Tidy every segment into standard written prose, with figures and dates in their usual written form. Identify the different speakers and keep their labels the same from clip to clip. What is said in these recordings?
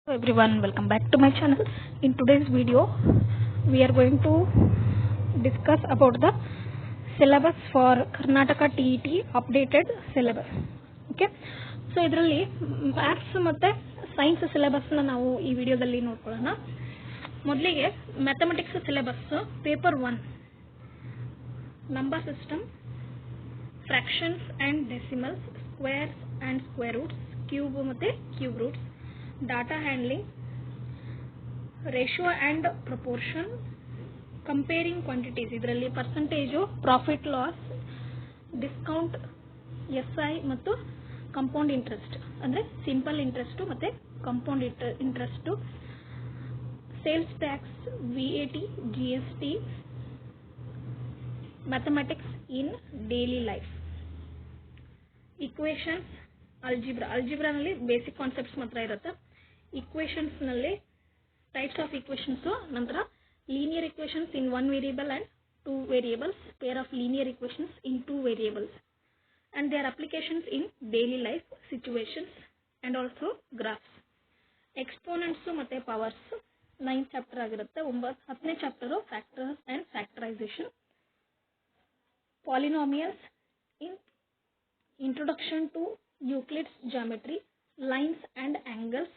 Speaker 1: Hello everyone, welcome back to my channel. In today's video we are going to discuss about the syllabus for Karnataka TET updated syllabus. Okay, so ಇದರಲ್ಲಿ maths ಮತ್ತೆ science syllabus ನಾವು ಈ ವಿಡಿಯೋದಲ್ಲಿ ನೋಡ್ಕೊಳ್ಳೋಣ. ಮೊದಲಿಗೆ mathematics syllabus paper 1 number system, fractions and decimals, squares and square roots, cube ಮತ್ತೆ cube roots, data handling, ratio and proportion, comparing quantities, ಇದರಲ್ಲಿ percentage, profit loss, discount, SI ಮತ್ತು ಕಂಪೌಂಡ್ ಇಂಟ್ರೆಸ್ಟ್ ಅಂದರೆ simple interest ಮತ್ತು compound interest, sales tax, VAT, GST, mathematics in daily life, equations, ಅಲ್ಜಿಬ್ರಾನಲ್ಲಿ basic concepts ಮಾತ್ರ ಇರುತ್ತೆ. Equations ನಲ್ಲಿ types of equations, ನಂತರ linear equations in 1 variable and 2 variables, pair of linear equations in 2 variables and their applications in daily life situations and also graphs. Exponents ಮತ್ತೆ powers 9th chapter ಆಗಿರುತ್ತೆ. 10ನೇ chapter factors and factorization, polynomials, in introduction to Euclid's geometry, lines and angles,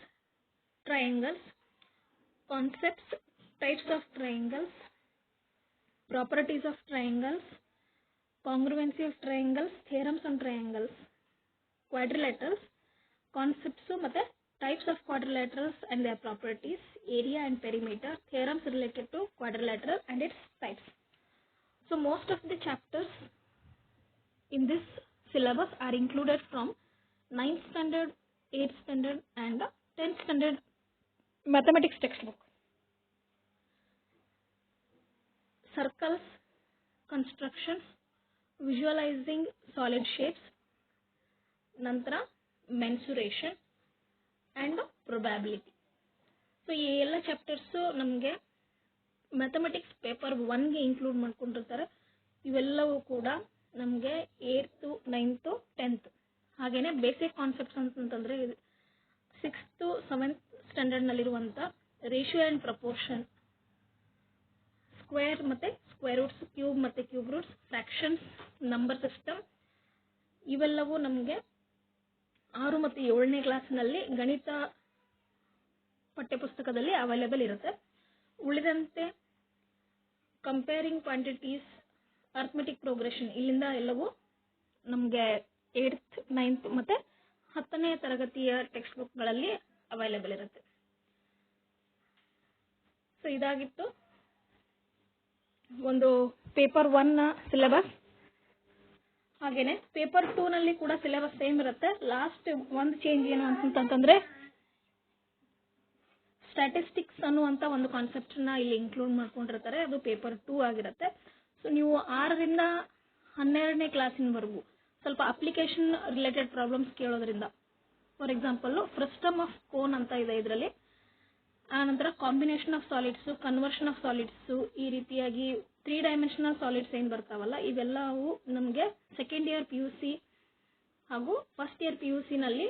Speaker 1: triangles, concepts, types of triangles, properties of triangles, congruency of triangles, theorems on triangles, quadrilaterals, concepts ಮತ್ತೆ types of quadrilaterals and their properties, area and perimeter, theorems related to quadrilateral and its types. So most of the chapters in this syllabus are included from 9th standard, 8th standard and 10th standard mathematics textbook. Circles, constructions, visualizing solid shapes, ನಂತರ mensuration and probability. So ಈ ಎಲ್ಲ chapters ನಮಗೆ mathematics paper 1ಗೆ include ಮಾಡ್ಕೊಂಡಿರ್ತಾರೆ. ಇವೆಲ್ಲವೂ ಕೂಡ ನಮಗೆ 8th, 9th, 10th. ಹಾಗೇನೆ basic concepts ಅಂತಂದ್ರೆ 6th, 7th ಸ್ಟ್ಯಾಂಡರ್ಡ್ನಲ್ಲಿರುವಂಥ ರೇಷಿಯೋ ಆ್ಯಂಡ್ ಪ್ರಪೋರ್ಷನ್, ಸ್ಕ್ವೇರ್ ಮತ್ತು ಸ್ಕ್ವೇರ್ ರೂಟ್ಸ್, ಕ್ಯೂಬ್ ಮತ್ತು cube roots, fractions, number system, ಇವೆಲ್ಲವೂ ನಮಗೆ 6 ಮತ್ತು 7ನೇ ಕ್ಲಾಸ್ನಲ್ಲಿ ಗಣಿತ ಪಠ್ಯಪುಸ್ತಕದಲ್ಲಿ ಅವೈಲೇಬಲ್ ಇರುತ್ತೆ. ಉಳಿದಂತೆ ಕಂಪೇರಿಂಗ್ ಕ್ವಾಂಟಿಟೀಸ್, ಅರ್ಥಮೆಟಿಕ್ ಪ್ರೋಗ್ರೆಷನ್, ಇಲ್ಲಿಂದ ಎಲ್ಲವೂ ನಮಗೆ 8th, 9th ಮತ್ತು 10ನೇ ತರಗತಿಯ ಟೆಕ್ಸ್ಟ್ ಬುಕ್ಗಳಲ್ಲಿ ಅವೈಲೇಬಲ್ ಇರುತ್ತೆ. ಸೊ ಇದಾಗಿತ್ತು ಒಂದು ಪೇಪರ್ 1ನ ಸಿಲೆಬಸ್. ಹಾಗೇನೆ ಪೇಪರ್ 2ನಲ್ಲಿ ಕೂಡ ಸಿಲೆಬಸ್ ಸೇಮ್ ಇರುತ್ತೆ. ಲಾಸ್ಟ್ ಒಂದು ಚೇಂಜ್ ಏನು ಅಂತಂತಂದ್ರೆ ಸ್ಟ್ಯಾಟಿಸ್ಟಿಕ್ಸ್ ಅನ್ನುವಂಥ ಒಂದು ಕಾನ್ಸೆಪ್ಟನ್ನ ಇಲ್ಲಿ ಇನ್ಕ್ಲೂಡ್ ಮಾಡ್ಕೊಂಡಿರ್ತಾರೆ. ಅದು ಪೇಪರ್ 2 ಆಗಿರುತ್ತೆ. ಸೊ ನೀವು 6ರಿಂದ 12ನೇ ಕ್ಲಾಸಿನವರೆಗೂ ಸ್ವಲ್ಪ ಅಪ್ಲಿಕೇಶನ್ ರಿಲೇಟೆಡ್ ಪ್ರಾಬ್ಲಮ್ಸ್ ಕೇಳೋದ್ರಿಂದ, for example frustum of cone ಅಂತ ಇದೆ ಇದರಲ್ಲಿ, ಆನಂತರ combination of solids, conversion of solids, ಈ ರೀತಿಯಾಗಿ 3 ಡೈಮೆನ್ಷನಲ್ ಸಾಲಿಡ್ಸ್ ಏನು ಬರ್ತಾವಲ್ಲ, ಇವೆಲ್ಲವೂ ನಮಗೆ ಸೆಕೆಂಡ್ ಇಯರ್ PUC ಹಾಗೂ ಫಸ್ಟ್ ಇಯರ್ PUCನಲ್ಲಿ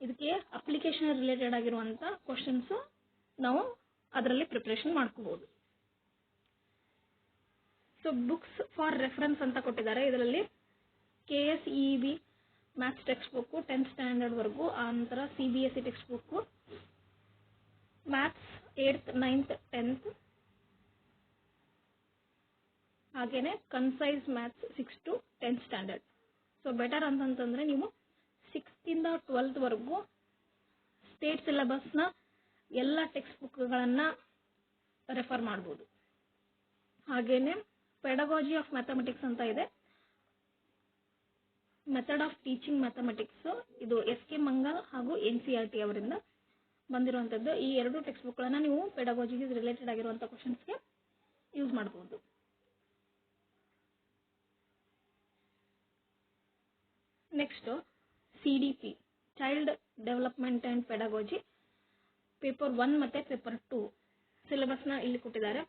Speaker 1: ಇದಕ್ಕೆ ಅಪ್ಲಿಕೇಶನ್ ರಿಲೇಟೆಡ್ ಆಗಿರುವಂಥ ಕ್ವಶನ್ಸು ನಾವು ಅದರಲ್ಲಿ ಪ್ರಿಪ್ರೇಷನ್ ಮಾಡ್ಕೋಬಹುದು. ಸೊ ಬುಕ್ಸ್ ಫಾರ್ ರೆಫರೆನ್ಸ್ ಅಂತ ಕೊಟ್ಟಿದ್ದಾರೆ. ಇದರಲ್ಲಿ KSEEB maths text book 10th ಸ್ಟ್ಯಾಂಡರ್ಡ್ವರೆಗೂ, ಆನಂತರ CBSE text book, maths 8th, 9th, 10th, ಹಾಗೇನೆ concise maths 6th to 10th standard. So better ಅಂತಂತಂದರೆ ನೀವು 6th ಇಂದ 12th ವರೆಗೂ ಸ್ಟೇಟ್ ಸಿಲೆಬಸ್ನ ಎಲ್ಲ ಟೆಕ್ಸ್ಟ್ ಬುಕ್ಗಳನ್ನು ರೆಫರ್ ಮಾಡ್ಬೋದು. ಹಾಗೇನೆ ಪೆಡಗಾಜಿ ಆಫ್ ಮ್ಯಾಥಮೆಟಿಕ್ಸ್ ಅಂತ ಇದೆ, ಮೆಥಡ್ ಆಫ್ ಟೀಚಿಂಗ್ ಮ್ಯಾಥಮೆಟಿಕ್ಸ್, ಇದು SK ಮಂಗಲ್ ಹಾಗೂ NCERT ಅವರಿಂದ ಬಂದಿರುವಂಥದ್ದು. ಈ 2 ಟೆಕ್ಸ್ಟ್ ಬುಕ್ಗಳನ್ನು ನೀವು ಪೆಡಗಾಜಿಗೆ ರಿಲೇಟೆಡ್ ಆಗಿರುವಂಥ ಕ್ವಶನ್ಸ್ಗೆ ಯೂಸ್ ಮಾಡ್ಬೋದು. Next CDP child development and pedagogy paper 1 ಮತ್ತು ಪೇಪರ್ 2 ಸಿಲೆಬಸ್ನ ಇಲ್ಲಿ ಕೊಟ್ಟಿದ್ದಾರೆ.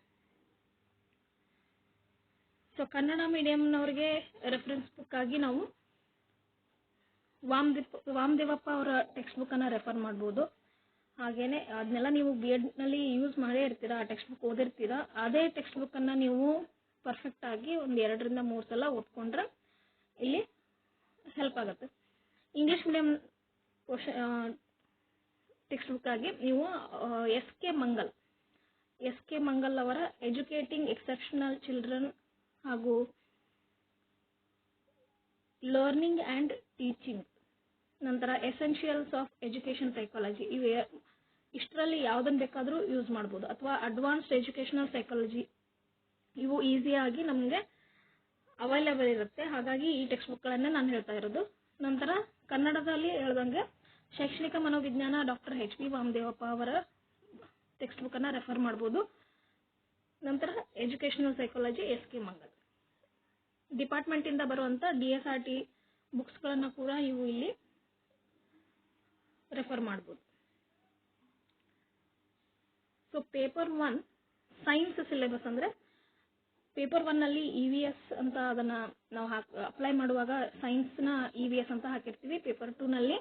Speaker 1: ಸೊ ಕನ್ನಡ ಮೀಡಿಯಂನವ್ರಿಗೆ ರೆಫರೆನ್ಸ್ ಬುಕ್ ಆಗಿ ನಾವು ವಾಮದೇವಪ್ಪ ಅವರ ಟೆಕ್ಸ್ಟ್ ಬುಕ್ಕನ್ನು ರೆಫರ್ ಮಾಡ್ಬೋದು. ಹಾಗೇನೆ ಅದನ್ನೆಲ್ಲ ನೀವು ಬಿ ಎಡ್ನಲ್ಲಿ ಯೂಸ್ ಮಾಡೇ ಇರ್ತೀರಾ, ಆ ಟೆಕ್ಸ್ಟ್ ಬುಕ್ ಓದಿರ್ತೀರಾ. ಅದೇ ಟೆಕ್ಸ್ಟ್ ಬುಕ್ಕನ್ನು ನೀವು ಪರ್ಫೆಕ್ಟಾಗಿ ಒಂದು 2ರಿಂದ 3 ಸಲ ಓದ್ಕೊಂಡ್ರೆ ಇಲ್ಲಿ ಹೆಲ್ಪ್ ಆಗುತ್ತೆ. ಇಂಗ್ಲೀಷ್ ಮೀಡಿಯಂ ಟೆಕ್ಸ್ಟ್ ಬುಕ್ ಆಗಿ ನೀವು ಎಸ್ ಕೆ ಮಂಗಲ್ ಅವರ ಎಜುಕೇಟಿಂಗ್ ಎಕ್ಸೆಪ್ಷನಲ್ ಚಿಲ್ಡ್ರನ್ ಹಾಗೂ ಲರ್ನಿಂಗ್ ಆ್ಯಂಡ್ ಟೀಚಿಂಗ್, ನಂತರ ಎಸೆನ್ಷಿಯಲ್ಸ್ ಆಫ್ ಎಜುಕೇಷನ್ ಸೈಕಾಲಜಿ, ಇಷ್ಟರಲ್ಲಿ ಯಾವುದನ್ನು ಬೇಕಾದರೂ ಯೂಸ್ ಮಾಡ್ಬೋದು. ಅಥವಾ ಅಡ್ವಾನ್ಸ್ಡ್ ಎಜುಕೇಷನಲ್ ಸೈಕಾಲಜಿ, ಇವು ಈಸಿಯಾಗಿ ನಮಗೆ ಅವೈಲೇಬಲ್ ಇರುತ್ತೆ. ಹಾಗಾಗಿ ಈ ಟೆಕ್ಸ್ಟ್ ಬುಕ್ಗಳನ್ನು ನಾನು ಹೇಳ್ತಾ ಇರೋದು. ನಂತರ ಕನ್ನಡದಲ್ಲಿ ಹೇಳ್ದಂಗೆ ಶೈಕ್ಷಣಿಕ ಮನೋವಿಜ್ಞಾನ ಡಾಕ್ಟರ್ H.P. ವಾಮದೇವಪ್ಪ ಅವರ ಟೆಕ್ಸ್ಟ್ ಬುಕ್ಕನ್ನು ರೆಫರ್ ಮಾಡ್ಬೋದು. ನಂತರ ಎಜುಕೇಷನಲ್ ಸೈಕಾಲಜಿ S.K. ಮಂಗಲ್. ಡಿಪಾರ್ಟ್ಮೆಂಟಿಂದ ಬರುವಂಥ DSRT ಬುಕ್ಸ್ಗಳನ್ನು ಕೂಡ ಇವು ಇಲ್ಲಿ ರೆಫರ್ ಮಾಡ್ಬೋದು. ಸೊ ಪೇಪರ್ 1 ಸೈನ್ಸ್ ಸಿಲೆಬಸ್ ಅಂದರೆ ಪೇಪರ್ 1ನಲ್ಲಿ EVS ಅಂತ ಅದನ್ನು ನಾವು ಅಪ್ಲೈ ಮಾಡುವಾಗ ಸೈನ್ಸ್ನ EVS ಅಂತ ಹಾಕಿರ್ತೀವಿ. ಪೇಪರ್ 2ನಲ್ಲಿ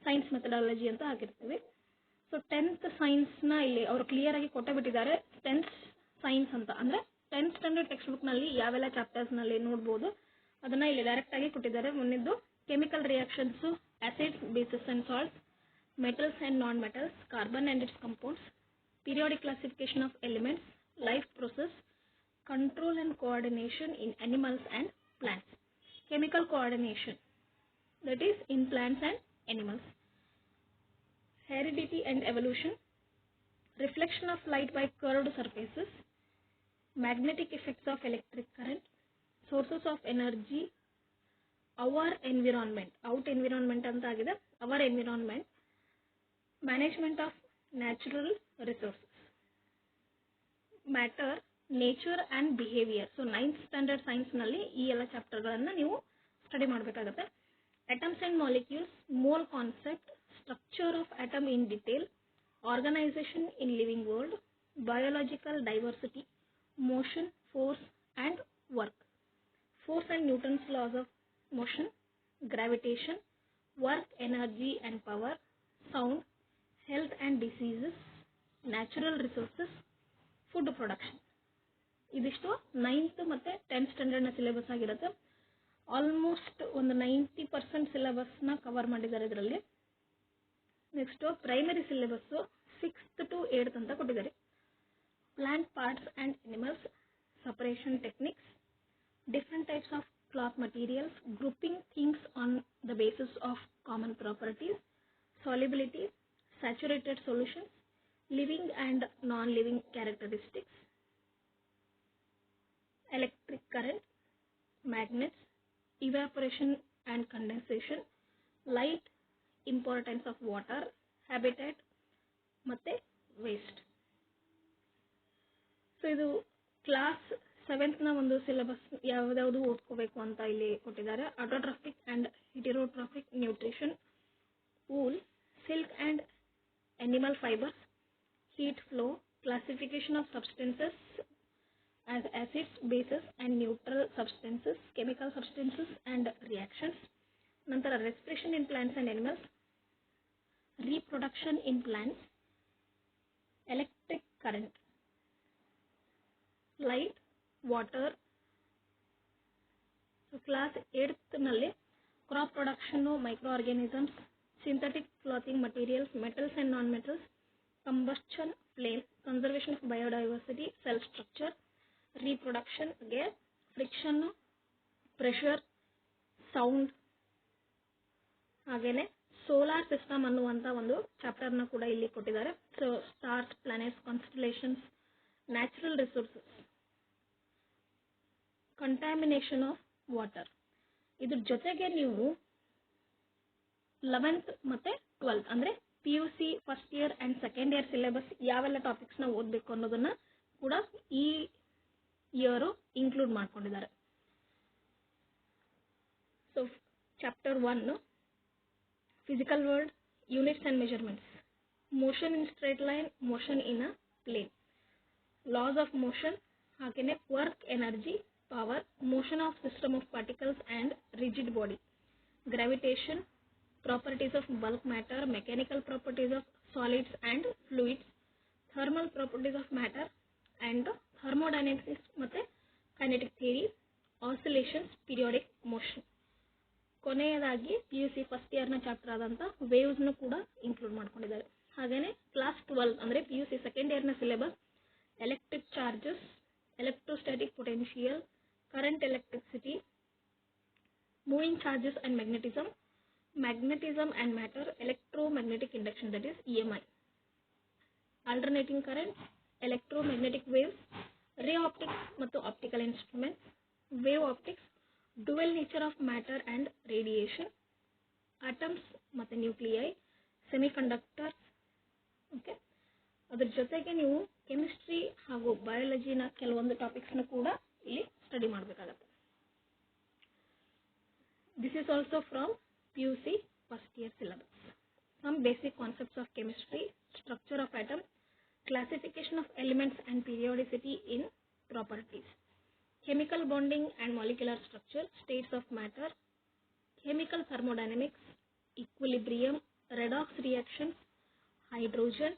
Speaker 1: ಸೈನ್ಸ್ ಮೆಥಡಾಲಜಿ ಅಂತ ಹಾಕಿರ್ತೀವಿ. ಸೊ 10th ಸೈನ್ಸ್ನ ಇಲ್ಲಿ ಅವರು ಕ್ಲಿಯರ್ ಆಗಿ ಕೊಟ್ಟೇ ಬಿಟ್ಟಿದ್ದಾರೆ. 10th ಸೈನ್ಸ್ ಅಂತ ಅಂದರೆ 10th ಸ್ಟ್ಯಾಂಡರ್ಡ್ ಟೆಕ್ಸ್ಟ್ ಬುಕ್ನಲ್ಲಿ ಯಾವೆಲ್ಲ ಚಾಪ್ಟರ್ಸ್ನಲ್ಲಿ ನೋಡ್ಬೋದು ಅದನ್ನು ಇಲ್ಲಿ ಡೈರೆಕ್ಟಾಗಿ ಕೊಟ್ಟಿದ್ದಾರೆ. ಮುಂದಿದ್ದು chemical reactions, acids, bases and salts, metals and non metals, carbon and its compounds, periodic classification of elements, life process, control and coordination in animals and plants. Chemical coordination, that is in plants and animals. Heredity and evolution, reflection of light by curved surfaces, magnetic effects of electric current, sources of energy, our environment, out environment anta agide, our environment, management of natural resources, matter, nature and behaviour. So 9th standard ಸೈನ್ಸ್ನಲ್ಲಿ ಈ ಎಲ್ಲ ಚಾಪ್ಟರ್ಗಳನ್ನು ನೀವು study ಮಾಡಬೇಕಾಗುತ್ತೆ. Atoms and molecules, mole concept, structure of atom in detail, organisation in living world, biological diversity, motion, force and work, force and Newton's laws of motion, gravitation, work, energy and power, sound, health and diseases, natural resources, food production. ಇದಿಷ್ಟು 9th ಮತ್ತು 10th ಸ್ಟ್ಯಾಂಡರ್ಡ್ನ syllabus ಆಗಿರುತ್ತೆ. Almost ಒಂದು 90% ಸಿಲೆಬಸ್ನ cover ಮಾಡಿದ್ದಾರೆ ಇದರಲ್ಲಿ. Next primary syllabus 6th to 8th ಅಂತ ಕೊಟ್ಟಿದ್ದಾರೆ. Plant parts and animals, separation techniques, different types of cloth materials, grouping things on the basis of common properties, solubility, saturated solutions, living and non living characteristics, electric current, magnets, evaporation and condensation, light, importance of water, habitat ಮತ್ತೆ waste. So ಇದು class 7th ಒಂದು syllabus ಯಾವ್ದಾವುದು ಓದ್ಕೋಬೇಕು ಅಂತ ಇಲ್ಲಿ ಕೊಟ್ಟಿದ್ದಾರೆ. Autotrophic and heterotrophic nutrition, wool, silk and animal fibers, heat flow, classification of substances as acids, bases and neutral substances, chemical substances and reactions. ನಂತರ respiration in plants and animals, reproduction in plants, electric current, light, water. So class 8th ನಲ್ಲಿ crop production, microorganisms, synthetic clothing materials, metals and non-metals, combustion, flame, conservation of biodiversity, cell structure, reproduction, gas, friction, pressure, sound. ಹಾಗೇನೆ solar system ಅನ್ನುವಂಥ ಒಂದು ಚಾಪ್ಟರ್ನ ಕೂಡ ಇಲ್ಲಿ ಕೊಟ್ಟಿದ್ದಾರೆ. So stars, planets, constellations, natural resources, contamination of water. ಇದ್ರ ಜೊತೆಗೆ ನೀವು 11th ಮತ್ತು 12th ಅಂದರೆ PUC first year and second year syllabus ಯಾವೆಲ್ಲ ಟಾಪಿಕ್ಸ್ನ ಓದಬೇಕು ಅನ್ನೋದನ್ನು ಕೂಡ ಈ ಇಯರು ಇನ್ಕ್ಲೂಡ್ ಮಾಡ್ಕೊಂಡಿದ್ದಾರೆ. So chapter 1 physical world, units and measurements, motion in straight line, motion in a plane, laws of motion, ಹಾಗೇನೆ work, energy, power, motion of system of particles and rigid body, gravitation, properties of bulk matter, mechanical properties of solids and fluids, thermal properties of matter and thermodynamics ಮತ್ತೆ kinetic theory, oscillations, periodic motion. ಕೊನೆಯದಾಗಿ PUC first ಇಯರ್ನ chapter ಆದಂಥ ವೇವ್ಸ್ನು ಕೂಡ include ಮಾಡ್ಕೊಂಡಿದ್ದಾರೆ. ಹಾಗೆಯೇ class 12 ಅಂದರೆ PUC second ಇಯರ್ನ syllabus electric charges, electrostatic potential, current electricity, moving charges and magnetism, magnetism and matter, electromagnetic induction that is EMI, alternating current, electromagnetic waves, ray optics ಮತ್ತು optical instruments, wave optics, dual nature of matter and radiation, atoms ಮತ್ತು nuclei, semiconductors. Okay, ಅದ್ರ ಜೊತೆಗೆ ನೀವು chemistry ಹಾಗೂ ಬಯಾಲಜಿನ ಕೆಲವೊಂದು ಟಾಪಿಕ್ಸ್ನ ಕೂಡ ಇಲ್ಲಿ study ಮಾಡಬೇಕಾಗತ್ತೆ. This is also from PUC first year syllabus. Some basic concepts of chemistry, structure of atom, classification of elements and periodicity in properties, chemical bonding and molecular structure, states of matter, chemical thermodynamics, equilibrium, redox reactions, hydrogen,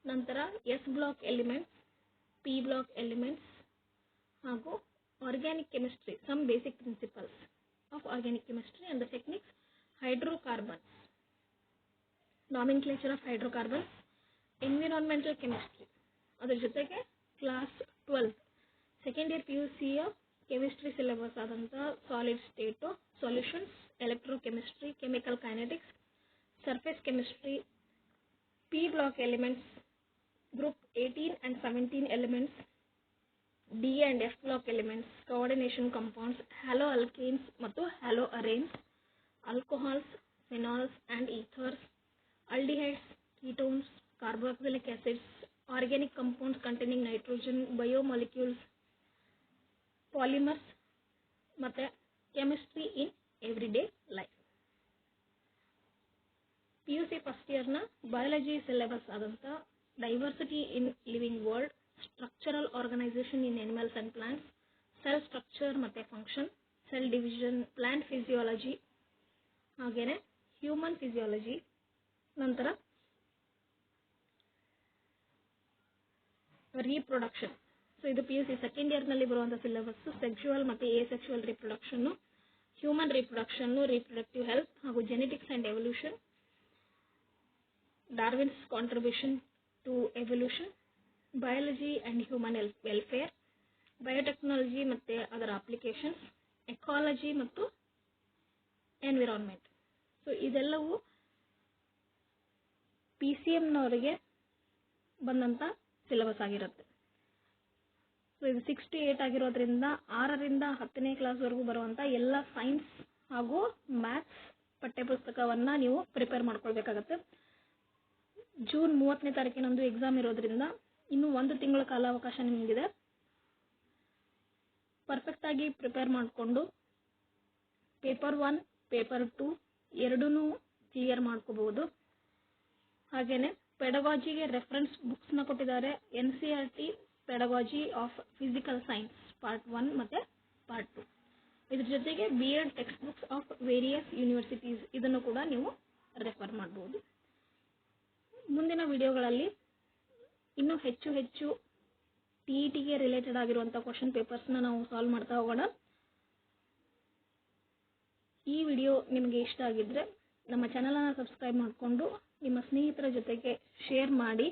Speaker 1: ನಂತರ S block elements, P block elements ಹಾಗೂ organic chemistry, some basic principles of organic chemistry and the techniques, hydrocarbons, nomenclature of hydrocarbons, environmental chemistry. ಅದರ ಜೊತೆಗೆ class 12 second year PUCಯ chemistry syllabus ಆದಂಥ solid state, solutions, electrochemistry, chemical kinetics, surface chemistry, P block elements, group 18 and 17 elements, D and F block elements, coordination compounds, haloalkanes ಮತ್ತು haloarenes, alcohols, phenols and ethers, aldehydes, ketones, carboxylic acids, organic compounds containing nitrogen, biomolecules, polymers ಮತ್ತೆ chemistry in everyday life. PUC first ಇಯರ್ನ biology syllabus ಆದಂಥ diversity in living world, structural organisation in animals and plants, cell structure ಮತ್ತು function, cell division, plant physiology, ಹಾಗೆಯೇ human physiology, ನಂತರ reproduction. So ಇದು PUC second ಇಯರ್ನಲ್ಲಿ ಬರುವಂಥ syllabus. Sexual ಮತ್ತು asexual reproduction, human reproduction, reproductive health ಹಾಗೂ genetics and evolution, Darwin's contribution to evolution, biology and human welfare, biotechnology ಮತ್ತು ಅದರ applications, ecology ಮತ್ತು ಎನ್ವಿರಾನ್ಮೆಂಟ್. ಸೊ ಇದೆಲ್ಲವೂ PCMನವರಿಗೆ ಬಂದಂಥ ಸಿಲೆಬಸ್ ಆಗಿರುತ್ತೆ. ಸೊ ಇದು 6 to 8 ಆಗಿರೋದ್ರಿಂದ 6ರಿಂದ 10ನೇ ಕ್ಲಾಸ್ವರೆಗೂ ಬರುವಂಥ ಎಲ್ಲ ಸೈನ್ಸ್ ಹಾಗೂ ಮ್ಯಾಥ್ಸ್ ಪಠ್ಯಪುಸ್ತಕವನ್ನು ನೀವು ಪ್ರಿಪೇರ್ ಮಾಡ್ಕೊಳ್ಬೇಕಾಗತ್ತೆ. ಜೂನ್ 30ನೇ ತಾರೀಕಿನಂದು ಎಕ್ಸಾಮ್ ಇರೋದ್ರಿಂದ ಇನ್ನೂ 1 ತಿಂಗಳ ಕಾಲಾವಕಾಶ ನಿಮಗಿದೆ. ಪರ್ಫೆಕ್ಟಾಗಿ ಪ್ರಿಪೇರ್ ಮಾಡಿಕೊಂಡು ಪೇಪರ್ 1, ಪೇಪರ್ 2 ಎರಡೂ ಕ್ಲಿಯರ್ ಮಾಡ್ಕೋಬಹುದು. ಹಾಗೆಯೇ ಪೆಡಗಾಜಿಗೆ ರೆಫರೆನ್ಸ್ ಬುಕ್ಸ್ನ ಕೊಟ್ಟಿದ್ದಾರೆ. NCERT pedagogy of physical science part 1 ಮತ್ತು ಪಾರ್ಟ್ 2. ಇದ್ರ ಜೊತೆಗೆ B.Ed text books of various universities ಇದನ್ನು ಕೂಡ ನೀವು ರೆಫರ್ ಮಾಡ್ಬೋದು. ಮುಂದಿನ ವಿಡಿಯೋಗಳಲ್ಲಿ ಇನ್ನೂ ಹೆಚ್ಚು TETಗೆ ರಿಲೇಟೆಡ್ ಆಗಿರುವಂಥ ಕ್ವಶನ್ ಪೇಪರ್ಸ್ನ ನಾವು ಸಾಲ್ವ್ ಮಾಡ್ತಾ ಹೋಗೋಣ. ಈ ವಿಡಿಯೋ ನಿಮಗೆ ಇಷ್ಟ ಆಗಿದ್ದರೆ ನಮ್ಮ ಚಾನಲನ್ನು ಸಬ್ಸ್ಕ್ರೈಬ್ ಮಾಡಿಕೊಂಡು ನಿಮ್ಮ ಸ್ನೇಹಿತರ ಜೊತೆಗೆ ಶೇರ್ ಮಾಡಿ.